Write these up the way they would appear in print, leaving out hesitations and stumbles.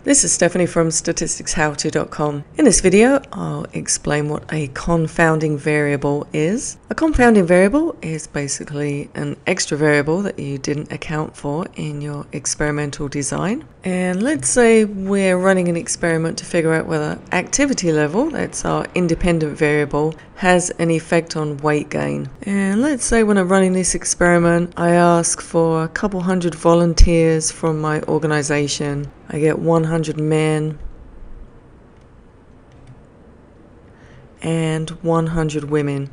This is Stephanie from statisticshowto.com. In this video, I'll explain what a confounding variable is. A confounding variable is basically an extra variable that you didn't account for in your experimental design. And let's say we're running an experiment to figure out whether activity level, that's our independent variable, has an effect on weight gain. And let's say when I'm running this experiment, I ask for a couple hundred volunteers from my organization. I get 100 men and 100 women.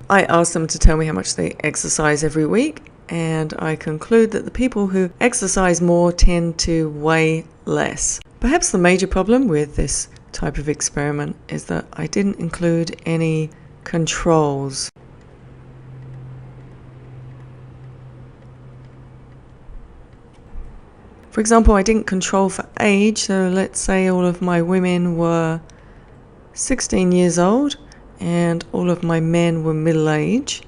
I ask them to tell me how much they exercise every week, and I conclude that the people who exercise more tend to weigh less. Perhaps the major problem with this type of experiment is that I didn't include any controls. For example, I didn't control for age, so let's say all of my women were 16 years old and all of my men were middle-aged.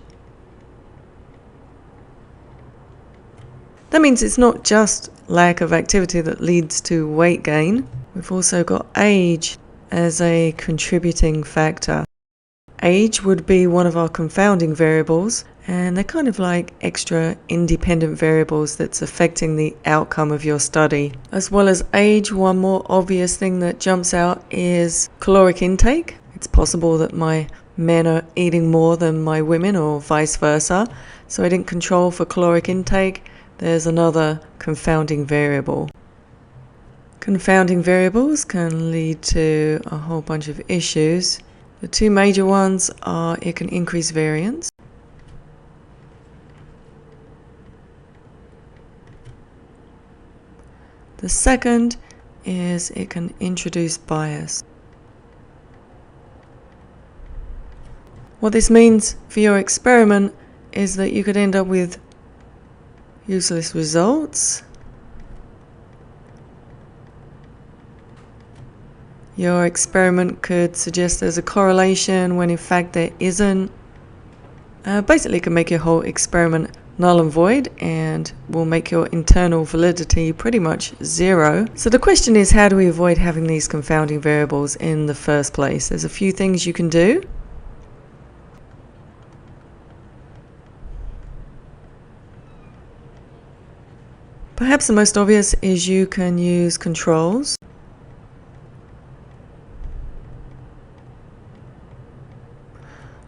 That means it's not just lack of activity that leads to weight gain. We've also got age as a contributing factor. Age would be one of our confounding variables, and they're kind of like extra independent variables that's affecting the outcome of your study. As well as age, one more obvious thing that jumps out is caloric intake. It's possible that my men are eating more than my women or vice versa, so I didn't control for caloric intake. There's another confounding variable. Confounding variables can lead to a whole bunch of issues. The two major ones are it can increase variance. The second is it can introduce bias. What this means for your experiment is that you could end up with useless results. Your experiment could suggest there's a correlation when in fact there isn't. Basically it can make your whole experiment null and void and will make your internal validity pretty much zero. So the question is, how do we avoid having these confounding variables in the first place? There's a few things you can do. Perhaps the most obvious is you can use controls.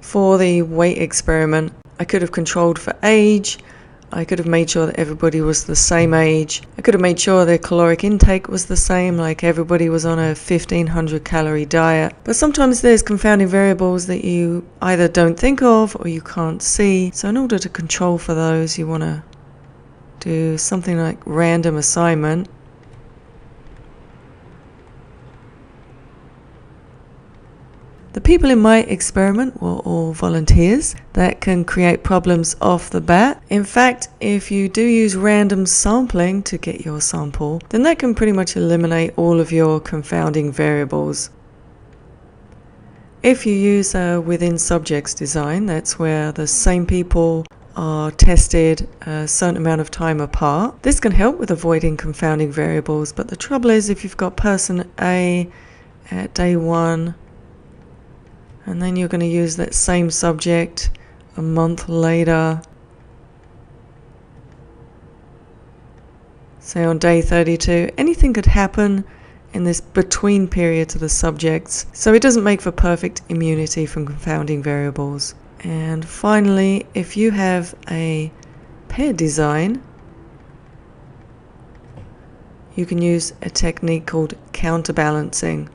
For the weight experiment, I could have controlled for age. I could have made sure that everybody was the same age. I could have made sure their caloric intake was the same, like everybody was on a 1500 calorie diet. But sometimes there's confounding variables that you either don't think of or you can't see. So in order to control for those, you want to do something like random assignment. The people in my experiment were all volunteers. That can create problems off the bat. In fact, if you do use random sampling to get your sample, then that can pretty much eliminate all of your confounding variables. If you use a within subjects design, that's where the same people are tested a certain amount of time apart. This can help with avoiding confounding variables, but the trouble is if you've got person A at day 1, and then you're going to use that same subject a month later, say on day 32, anything could happen in this between period to the subjects, so it doesn't make for perfect immunity from confounding variables. And finally, if you have a paired design, you can use a technique called counterbalancing.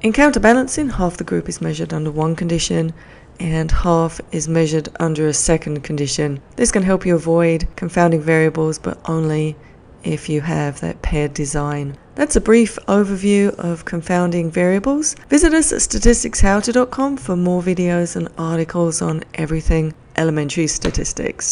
In counterbalancing, half the group is measured under one condition and half is measured under a second condition. This can help you avoid confounding variables, but only if you have that paired design. That's a brief overview of confounding variables. Visit us at statisticshowto.com for more videos and articles on everything elementary statistics.